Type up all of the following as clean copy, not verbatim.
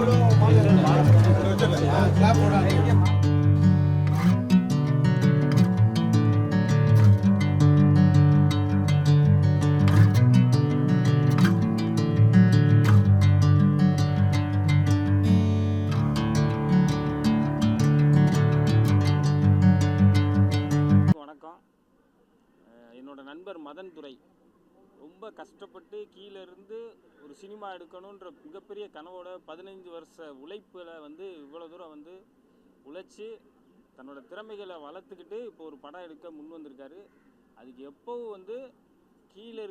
என்னோட நண்பர் மதன் துரை ரொம்ப கஷ்டப்பட்டு கீழேருந்து ஒரு சினிமா எடுக்கணுன்ற மிகப்பெரிய கனவோட 15 வருஷ உழைப்பில் வந்து இவ்வளோ தூரம் வந்து உழைச்சி தன்னோட திறமைகளை வளர்த்துக்கிட்டு இப்போ ஒரு படம் எடுக்க முன் வந்திருக்காரு. அதுக்கு எப்போவும் வந்து கீழே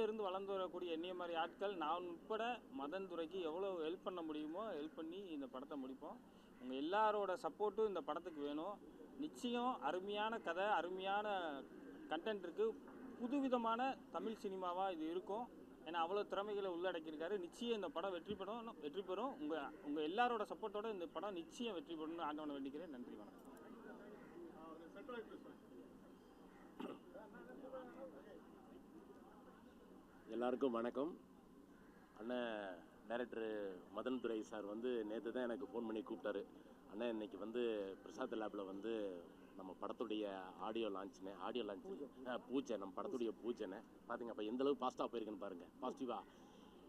இருந்து வளர்ந்து வரக்கூடிய என்னைய மாதிரி ஆட்கள் நான் உட்பட மதன் துரைக்கு எவ்வளோ ஹெல்ப் பண்ண முடியுமோ ஹெல்ப் பண்ணி இந்த படத்தை முடிப்போம். உங்கள் எல்லாரோட சப்போர்ட்டும் இந்த படத்துக்கு வேணும். நிச்சயம் அருமையான கதை, அருமையான கண்டென்ட் இருக்குது. புதுவிதமான தமிழ் சினிமாவாக இது இருக்கும். ஏன்னா அவ்வளோ திறமைகளை உள்ளடக்கியிருக்காரு. நிச்சயம் இந்த படம் வெற்றி பெறும். உங்கள் எல்லாரோட சப்போர்ட்டோட இந்த படம் நிச்சயம் வெற்றி பெறணும்னு ஆண்டவனை வேண்டிக்கிறேன். நன்றி, வணக்கம். எல்லாருக்கும் வணக்கம். அண்ணன் டைரக்டர் மதன் துரை சார் வந்து நேற்று தான் எனக்கு ஃபோன் பண்ணி கூப்பிட்டாரு. அண்ணன் இன்னைக்கு வந்து பிரசாத் லேபில் வந்து நம்ம படத்துடைய ஆடியோ லான்ச் பூஜை, நம்ம படத்துடைய பூஜைன்னு பார்த்திங்க. அப்போ எந்தளவுக்கு பாசிட்டிவாக போயிருக்குன்னு பாருங்கள், பாசிட்டிவாக.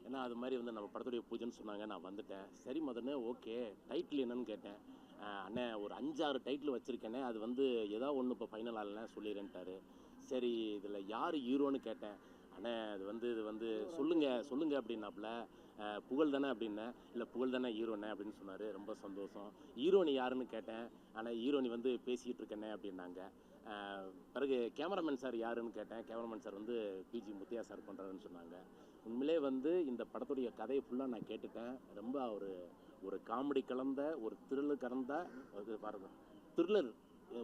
ஏன்னா அது மாதிரி வந்து நம்ம படத்துடைய பூஜைன்னு சொன்னாங்க. நான் வந்துட்டேன். சரி மதன்னு, ஓகே டைட்டில் என்னன்னு கேட்டேன். அண்ணன் ஒரு 5-6 டைட்டில் வச்சுருக்கேனே, அது வந்து ஏதாவது ஒன்று இப்போ ஃபைனல் ஆகலைன்னா சொல்லிடுறேன்ட்டாரு. சரி இதில் யார் ஹீரோன்னு கேட்டேன். அண்ணே இது வந்து சொல்லுங்கள் அப்படின்னாப்புல. புகழ் தானே அப்படின்னேன். இல்லை புகழ் தானே ஹீரோண்ணே அப்படின்னு சொன்னார். ரொம்ப சந்தோஷம். ஹீரோனி யாருன்னு கேட்டேன். ஆனால் ஹீரோனி வந்து பேசிக்கிட்டு இருக்கேனே அப்படின்னாங்க. பிறகு கேமராமேன் சார் யாருன்னு கேட்டேன். கேமராமேன் சார் வந்து பிஜி முத்தையா சார் பண்ணுறாருன்னு சொன்னாங்க. உண்மையிலே வந்து இந்த படத்துடைய கதையை ஃபுல்லாக நான் கேட்டுட்டேன். ரொம்ப ஒரு காமெடி கலந்த, ஒரு த்ரில்லர் கலந்த,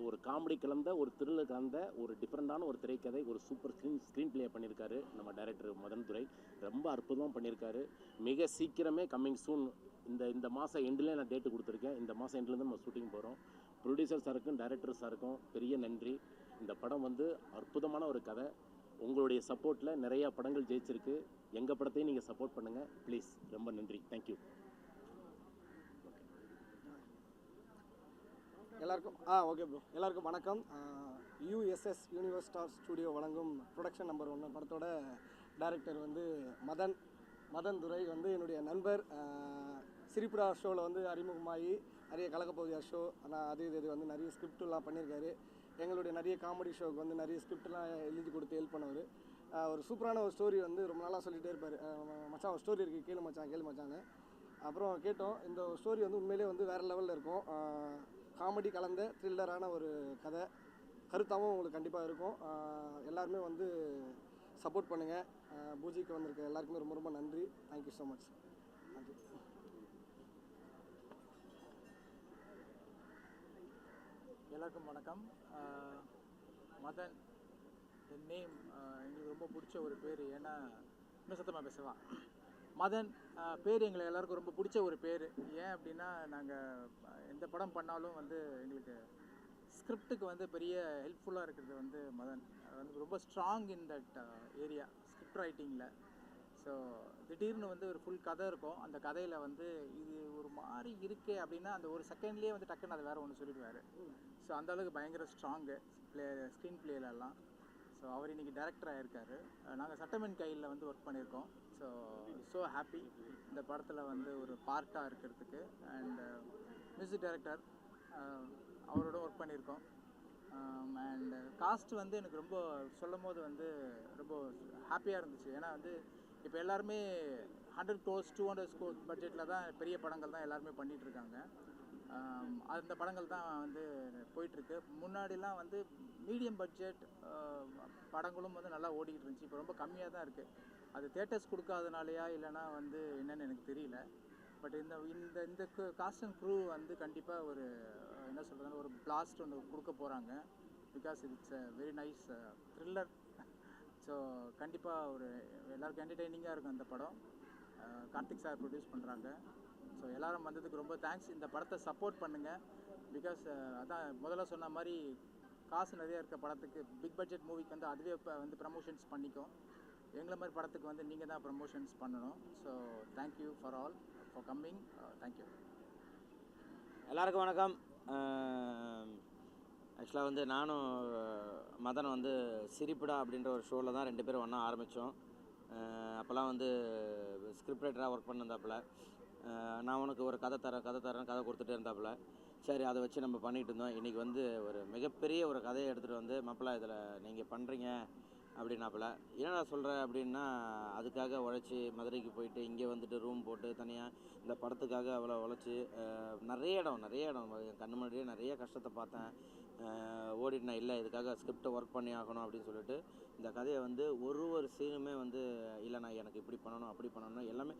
ஒரு காமெடி கலந்த, ஒரு த்ரில்லர் கலந்த, ஒரு டிஃப்ரெண்டான ஒரு திரைக்கதை, ஒரு சூப்பர் ஸ்க்ரீன் பிளே பண்ணியிருக்காரு நம்ம டைரக்டர் மதன் துரை. ரொம்ப அற்புதமாக பண்ணியிருக்காரு. மிக சீக்கிரமே கம்மிங் சூன், இந்த மாதம் எண்டில் நான் டேட்டு கொடுத்துருக்கேன். இந்த மாதம் எண்ட்லேருந்து நம்ம ஷூட்டிங் போகிறோம். ப்ரொடியூசர் சாருக்கும் டைரக்டர் சாருக்கும் பெரிய நன்றி. இந்த படம் வந்து அற்புதமான ஒரு கதை. உங்களுடைய சப்போர்ட்டில் நிறையா படங்கள் ஜெயிச்சிருக்கு. எங்கள் படத்தையும் நீங்கள் சப்போர்ட் பண்ணுங்கள் ப்ளீஸ். ரொம்ப நன்றி. தேங்க்யூ. Okay bro. எல்லாருக்கும் வணக்கம். யூஎஸ்எஸ் யூனிவர்ஸ் ஸ்டார் ஸ்டுடியோ வழங்கும் ப்ரொடக்ஷன் நம்பர் 1 படத்தோட டைரக்டர் வந்து மதன் துரை வந்து என்னுடைய நண்பர். சிரிப்புடா ஷோவில் வந்து அறிமுகமாகி நிறைய கலக்கப்பகுதியா ஷோ, ஆனால் இது வந்து நிறைய ஸ்கிரிப்டெலாம் பண்ணியிருக்காரு. எங்களுடைய நிறைய காமெடி ஷோவுக்கு வந்து நிறைய ஸ்கிரிப்டெலாம் எழுதி கொடுத்து ஹெல்ப் பண்ணவர். ஒரு சூப்பரான ஒரு ஸ்டோரி வந்து ரொம்ப நாளாக சொல்லிகிட்டே இருப்பார். மச்சான் ஒரு ஸ்டோரி இருக்குது, கேளு மச்சான்னு. அப்புறம் கேட்டோம். இந்த ஸ்டோரி வந்து உண்மையிலே வந்து வேறு லெவலில் இருக்கும். காமெடி கலந்த த்ரில்லரான ஒரு கதை, கருத்தாகவும் உங்களுக்கு கண்டிப்பாக இருக்கும். எல்லாருமே வந்து சப்போர்ட் பண்ணுங்கள். பூஜைக்கு வந்திருக்க எல்லாருக்குமே ரொம்ப ரொம்ப நன்றி. Thank you so much. நன்றி. எல்லாருக்கும் வணக்கம். மதன் நேம் எங்களுக்கு ரொம்ப பிடிச்ச ஒரு பேர். ஏன்னா இன்னும் சத்தமாக பேசலாம். மதன் பேர் எங்களை எல்லாருக்கும் ரொம்ப பிடிச்ச ஒரு பேர். ஏன் அப்படின்னா நாங்கள் எந்த படம் பண்ணாலும் வந்து எங்களுக்கு ஸ்கிரிப்டுக்கு வந்து பெரிய ஹெல்ப்ஃபுல்லாக இருக்கிறது வந்து மதன். வந்து ரொம்ப strong in that area script ரைட்டிங்கில். ஸோ திடீர்னு வந்து ஒரு ஃபுல் கதை இருக்கும். அந்த கதையில் வந்து இது ஒரு மாதிரி இருக்கே அப்படின்னா அந்த ஒரு செகண்ட்லேயே வந்து டக்குன்னு அதை வேறு ஒன்று சொல்லிடுவார். ஸோ அந்தளவுக்கு பயங்கர ஸ்ட்ராங்கு ஸ்க்ரீன் பிளேலெல்லாம். ஸோ அவர் இன்றைக்கி டைரக்டர் ஆகியிருக்காரு. நாங்கள் சட்டமன் கையில் வந்து ஒர்க் பண்ணியிருக்கோம். ஸோ ஹாப்பி இந்த படத்தில் வந்து ஒரு பார்ட்டாக இருக்கிறதுக்கு. அண்ட் மியூசிக் டைரக்டர் அவரோட ஒர்க் பண்ணியிருக்கோம். அண்ட் காஸ்ட் வந்து எனக்கு ரொம்ப சொல்லும் போது வந்து ரொம்ப ஹாப்பியாக இருந்துச்சு. ஏன்னா வந்து இப்போ எல்லாருமே 100 crores 200 crores பட்ஜெட்டில் தான் பெரிய படங்கள் தான் எல்லாருமே பண்ணிகிட்ருக்காங்க. அந்த படங்கள் தான் வந்து போயிட்டுருக்கு. முன்னாடிலாம் வந்து மீடியம் பட்ஜெட் படங்களும் வந்து நல்லா ஓடிக்கிட்டு இருந்துச்சு. இப்போ ரொம்ப கம்மியாக தான் இருக்குது. அது தேட்டர்ஸ் கொடுக்காதனாலையா இல்லைனா வந்து என்னென்னு எனக்கு தெரியல. பட் இந்த காஸ்ட் அண்ட் க்ரூ வந்து கண்டிப்பாக ஒரு என்ன சொல்கிறதுனா ஒரு பிளாஸ்ட் ஒன்று கொடுக்க போகிறாங்க. Because it's a very nice thriller. So கண்டிப்பாக ஒரு எல்லாருக்கும் என்டர்டெய்னிங்காக இருக்கும் அந்த படம். கார்த்திக் சார் ப்ரொடியூஸ் பண்ணுறாங்க. ஸோ எல்லோரும் வந்ததுக்கு ரொம்ப தேங்க்ஸ். இந்த படத்தை சப்போர்ட் பண்ணுங்கள். பிகாஸ் அதான் முதல்ல சொன்ன மாதிரி காசு நிறையா இருக்க படத்துக்கு பிக் பட்ஜெட் மூவிக்கு வந்து அதுவே இப்போ வந்து ப்ரமோஷன்ஸ் பண்ணிக்கும். எங்களை மாதிரி படத்துக்கு வந்து நீங்கள் தான் ப்ரமோஷன்ஸ் பண்ணணும். So thank you for all for coming. Thank you. எல்லாருக்கும் வணக்கம். ஆக்சுவலாக வந்து நானும் மதன் வந்து சிரிப்புடா அப்படின்ற ஒரு ஷோவில் தான் 2 பேரும் ஒன்றா ஆரம்பித்தோம். அப்போல்லாம் வந்து ஸ்கிரிப்ட் ரைட்டராக ஒர்க் பண்ணியிருந்தாப்புல. நான் உனக்கு ஒரு கதை தரேன் கதை கொடுத்துட்டே இருந்தாப்புல. சரி, அதை வச்சு நம்ம பண்ணிகிட்டு இருந்தோம். இன்றைக்கி வந்து ஒரு மிகப்பெரிய ஒரு கதையை எடுத்துகிட்டு வந்து மாப்பிள்ளை இதில் நீங்கள் பண்ணுறீங்க அப்படின்னாப்புல. என்னடா சொல்கிற அப்படின்னா, அதுக்காக உழைச்சி மதுரைக்கு போயிட்டு இங்கே வந்துட்டு ரூம் போட்டு தனியாக இந்த படத்துக்காக அவ்வளோ உழைச்சி நிறைய இடம் என் கண்ணு முன்னாடியே நிறைய கஷ்டத்தை பார்த்தேன். ஓடிட்டு நான் இல்லை இதுக்காக ஸ்கிரிப்டை ஒர்க் பண்ணி ஆகணும் அப்படின்னு சொல்லிட்டு இந்த கதையை வந்து ஒரு சீனுமே வந்து இல்லை நான் எனக்கு இப்படி பண்ணணும் அப்படி பண்ணணும் எல்லாமே.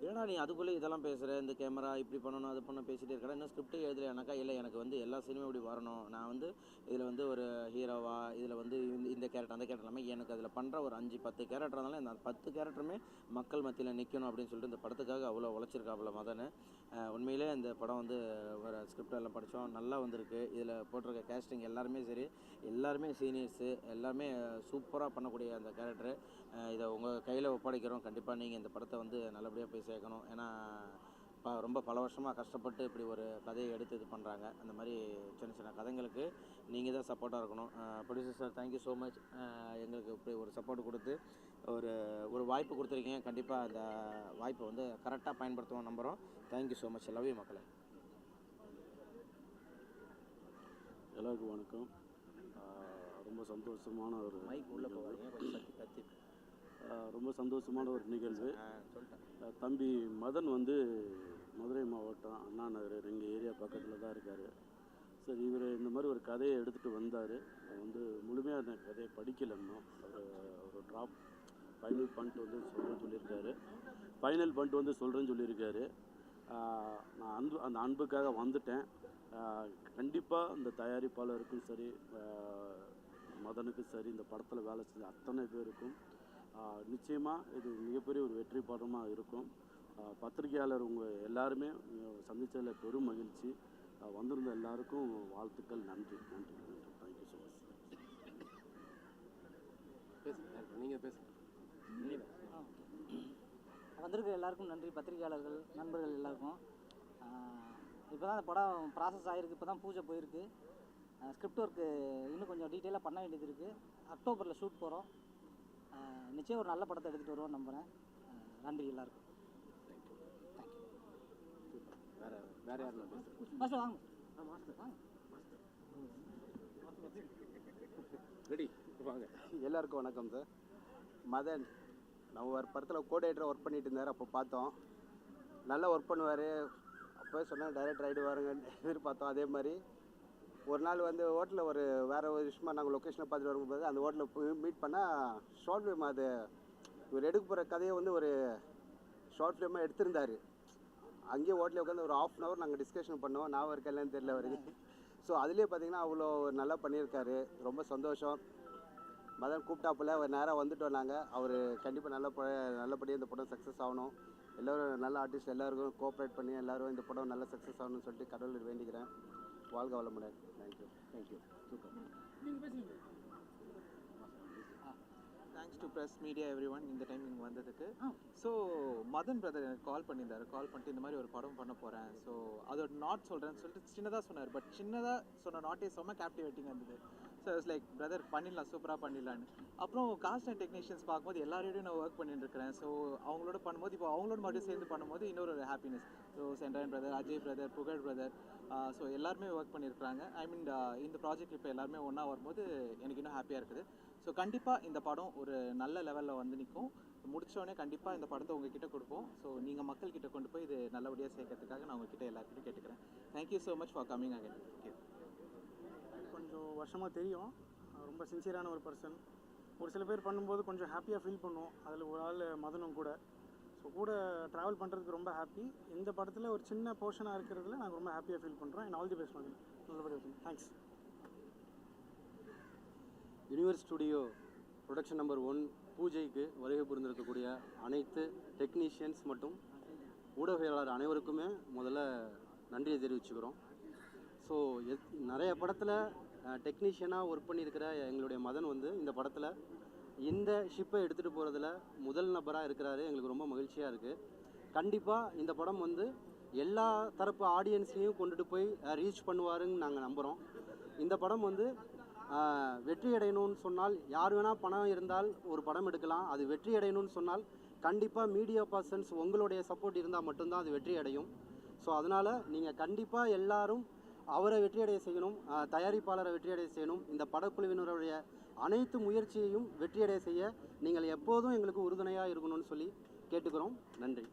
ஏன்னா நீ அதுக்குள்ளே இதெல்லாம் பேசுகிற, இந்த கேமரா இப்படி பண்ணணும் அது பண்ண பேசிகிட்டே இருக்கா, இன்னும் ஸ்கிரிப்டே எழுதலையானாக்கா, இல்லை எனக்கு வந்து எல்லா சீனுமே இப்படி வரணும், நான் வந்து இதில் வந்து ஒரு ஹீரோவா, இதில் வந்து இந்த கேரக்டர் அந்த கேரக்டர் இல்லாமல் எனக்கு அதில் பண்ணுற ஒரு 5-10 கேரக்டர் இருந்தாலும் இந்த 10 கேரக்டருமே மக்கள் மத்தியில் நிற்கணும் அப்படின்னு சொல்லிட்டு இந்த படத்துக்காக அவ்வளோ உழைச்சிருக்காப்புல மதன். உண்மையிலே இந்த படம் வந்து ஒரு ஸ்கிரிப்ட் எல்லாம் படித்தோம், நல்லா வந்திருக்கு. இதில் போட்டிருக்க கேஸ்டிங் எல்லாருமே சரி, எல்லாருமே சீனியர்ஸு, எல்லாருமே சூப்பராக பண்ணக்கூடிய அந்த கேரக்டரு. இதை உங்கள் கையில் ஒப்படைக்கிறோம். கண்டிப்பாக நீங்கள் இந்த படத்தை வந்து நல்லபடியாக போய் சேர்க்கணும். ஏன்னா ரொம்ப பல வருஷமாக கஷ்டப்பட்டு இப்படி ஒரு கதையை எடுத்து இது பண்ணுறாங்க. அந்த மாதிரி சின்ன கதைங்களுக்கு நீங்கள் தான் சப்போர்ட்டாக இருக்கணும். Producer sir thank you so much. எங்களுக்கு இப்படி ஒரு சப்போர்ட் கொடுத்து ஒரு வாய்ப்பு கொடுத்துருக்கீங்க. கண்டிப்பாக அந்த வாய்ப்பை வந்து கரெக்டாக பயன்படுத்துவோம் நம்புகிறோம். Thank you so much. Love you மக்களே. எல்லாருக்கும் வணக்கம். ரொம்ப சந்தோஷமான ஒரு மைக் உள்ளே போவாங்க, கொஞ்சம் கத்தி ரொம்ப சந்தோஷமான ஒரு நிகழ்வு. சொல்லிட்டேன். தம்பி மதன் வந்து மதுரை மாவட்டம் அண்ணா நகர் எங்கள் ஏரியா பக்கத்தில் தான் இருக்கார். சரி, இவர் இந்த மாதிரி ஒரு கதையை எடுத்துகிட்டு வந்தார். வந்து முழுமையாக அந்த கதையை படிக்கலைன்னோ அவர் ட்ராப் ஃபைனல் பண்ணிட்டு வந்து சொல்கிறேன்னு சொல்லியிருக்காரு. நான் அந்த அன்புக்காக வந்துட்டேன். கண்டிப்பாக இந்த தயாரிப்பாளருக்கும் சரி, மதனுக்கும் சரி, இந்த படத்தில் வேலை செஞ்ச அத்தனை பேருக்கும் நிச்சயமாக இது மிகப்பெரிய ஒரு வெற்றி படமாக இருக்கும். பத்திரிகையாளர் உங்கள் எல்லாருமே சந்தித்ததில் பெரும் மகிழ்ச்சி. வந்திருந்த எல்லாருக்கும் வாழ்த்துக்கள். நன்றி. Thank you so much. நீங்கள் பேசுங்க. வந்திருக்கிற எல்லாருக்கும் நன்றி. பத்திரிகையாளர்கள் நண்பர்கள் எல்லாருக்கும். இப்போ தான் அந்த படம் ப்ராசஸ் ஆகிருக்கு, இப்போ தான் பூஜை போயிருக்கு. ஸ்கிரிப்ட் ஒர்க்கு இன்னும் கொஞ்சம் டீட்டெயிலாக பண்ண வேண்டியது இருக்குது. அக்டோபரில் ஷூட் போகிறோம். நிச்சயம் ஒரு நல்ல படத்தை எடுத்துகிட்டு வருவோம் நம்புகிறேன். நன்றி எல்லாருக்கும். வேறு யாரும் பேசுகிறேன். மாஸ்டர் வாங்க. ரெடி வாங்க. எல்லாருக்கும் வணக்கம் சார். மதன் நம்ம ஒரு படத்தில் கோஆர்டினேட்டராக ஒர்க் பண்ணிட்டு இருந்தார். அப்போ பார்த்தோம், நல்லா ஒர்க் பண்ணுவார். அப்போவே சொன்னாங்க டைரக்டர் ஆகிடுவாருங்கன்னு எதிர்பார்த்தோம். அதே மாதிரி ஒரு நாள் வந்து ஹோட்டலில் வேறு ஒரு விஷயமா நாங்கள் லொக்கேஷனை பார்த்துட்டு வரும்போது அந்த ஹோட்டலில் மீட் பண்ணால் ஷார்ட் ஃபிலிம், அது இவர் எடுக்க போகிற கதையை வந்து ஒரு ஷார்ட் ஃபிலிமாக எடுத்திருந்தார். அங்கேயே ஹோட்டலில் உட்காந்து ஒரு 1/2 hour நாங்கள் டிஸ்கஷன் பண்ணோம். நான் இருக்கா இல்லைன்னு தெரியல அவருக்கு. ஸோ அதுலேயே பார்த்தீங்கன்னா அவ்வளோ நல்லா பண்ணியிருக்காரு. ரொம்ப சந்தோஷம். மதன் கூப்பிட்டாப்புல ஒரு நேரம் வந்துட்டோம் நாங்கள். அவர் கண்டிப்பாக நல்லபடியாக இந்த படம் சக்ஸஸ் ஆகணும். எல்லோரும் நல்ல ஆர்டிஸ்ட் எல்லாருக்கும் கோஆப்ரேட் பண்ணி எல்லோரும் இந்த படம் நல்லா சக்ஸஸ் ஆகணும்னு சொல்லிட்டு கடவுள் வேண்டிக்கிறேன். வாழ்க வளமுடன். Thank you. Super. Thanks to press media every one இந்த டைம் இங்கே வந்ததுக்கு. ஸோ மதன் பிரதர் எனக்கு கால் பண்ணிட்டு இந்த மாதிரி ஒரு படம் பண்ண போகிறேன், ஸோ அதோட நாட் சொல்கிறேன்னு சொல்லிட்டு சின்னதாக சொன்னார். பட் சின்னதாக சொன்ன நாட்டே செம்ம கேப்டிவேட்டிங்காக இருந்தது. ஸோ இட்ஸ் லைக் பிரதர் பண்ணிடலாம், சூப்பராக பண்ணிடலான்னு. அப்புறம் காஸ்ட் அண்ட் டெக்னீஷியன்ஸ் பார்க்கும்போது எல்லாரோடையும் நான் ஒர்க் பண்ணிட்டு இருக்கிறேன். ஸோ அவங்களோட பண்ணும்போது இப்போ அவங்களோட மட்டும் சேர்ந்து பண்ணும்போது இன்னொரு ஹாப்பினஸ். ஸோ சென்ட்ரன் brother, Ajay brother, Pugazh brother, so எல்லாருமே ஒர்க் பண்ணியிருக்கிறாங்க. ஐ மீன் இந்த ப்ராஜெக்ட் இப்போ எல்லாருமே ஒன்றா வரும்போது எனக்கு இன்னும் ஹாப்பியாக இருக்குது. ஸோ கண்டிப்பாக இந்த படம் ஒரு நல்ல லெவலில் வந்து நிற்கும். முடித்தோடனே கண்டிப்பாக இந்த படத்தை உங்ககிட்ட கொடுப்போம். ஸோ நீங்கள் மக்கள்கிட்ட கொண்டு போய் இது நல்லபடியாக சேர்க்கறதுக்காக நான் உங்ககிட்ட எல்லாருக்கிட்டையும் கேட்டுக்கிறேன். Thank you so much for coming again. கொஞ்சம் வருஷமாக தெரியும், ரொம்ப சின்சியரான ஒரு பர்சன். ஒரு சில பேர் பண்ணும்போது கொஞ்சம் ஹாப்பியாக ஃபீல் பண்ணுவோம். அதில் ஒரு ஆள் மதனும் கூட. ஸோ கூட ட்ராவல் பண்ணுறதுக்கு ரொம்ப ஹாப்பி. இந்த படத்தில் ஒரு சின்ன போர்ஷனாக இருக்கிறதுல நாங்கள் ரொம்ப ஹாப்பியாக ஃபீல் பண்ணுறோம். And all the best Madan, நல்லபடியாக இருக்கும். Thanks. Universe studio production number 1 பூஜைக்கு வருகை புரிந்திருக்கக்கூடிய அனைத்து டெக்னீஷியன்ஸ் மற்றும் ஊடகவியலாளர் அனைவருக்குமே முதல்ல நன்றியை தெரிவிச்சுக்கிறோம். ஸோ நிறைய படத்தில் டெக்னீஷியனாக ஒர்க் பண்ணியிருக்கிற எங்களுடைய மதன் வந்து இந்த படத்தில் இந்த ஷிப்பை எடுத்துகிட்டு போகிறதுல முதல் நபராக இருக்கிறாரு. எங்களுக்கு ரொம்ப மகிழ்ச்சியாக இருக்குது. கண்டிப்பாக இந்த படம் வந்து எல்லா தரப்பு ஆடியன்ஸையும் கொண்டுட்டு போய் ரீச் பண்ணுவாருன்னு நாங்கள் நம்புகிறோம். இந்த படம் வந்து வெற்றி அடையணும்னு சொன்னால் யார் வேணால் பணம் இருந்தால் ஒரு படம் எடுக்கலாம். அது வெற்றி அடையணும்னு சொன்னால் கண்டிப்பாக மீடியா பர்சன்ஸ் உங்களுடைய சப்போர்ட் இருந்தால் மட்டும்தான் அது வெற்றி அடையும். ஸோ அதனால் நீங்கள் கண்டிப்பாக எல்லாரும் அவரை வெற்றியடைய செய்யணும், தயாரிப்பாளரை வெற்றியடைய செய்யணும். இந்த படக்குழுவினருடைய அனைத்து முயற்சியையும் வெற்றியடைய செய்ய நீங்கள் எப்போதும் எங்களுக்கு உறுதுணையாக இருக்கணும்னு சொல்லி கேட்டுக்கிறோம். நன்றி.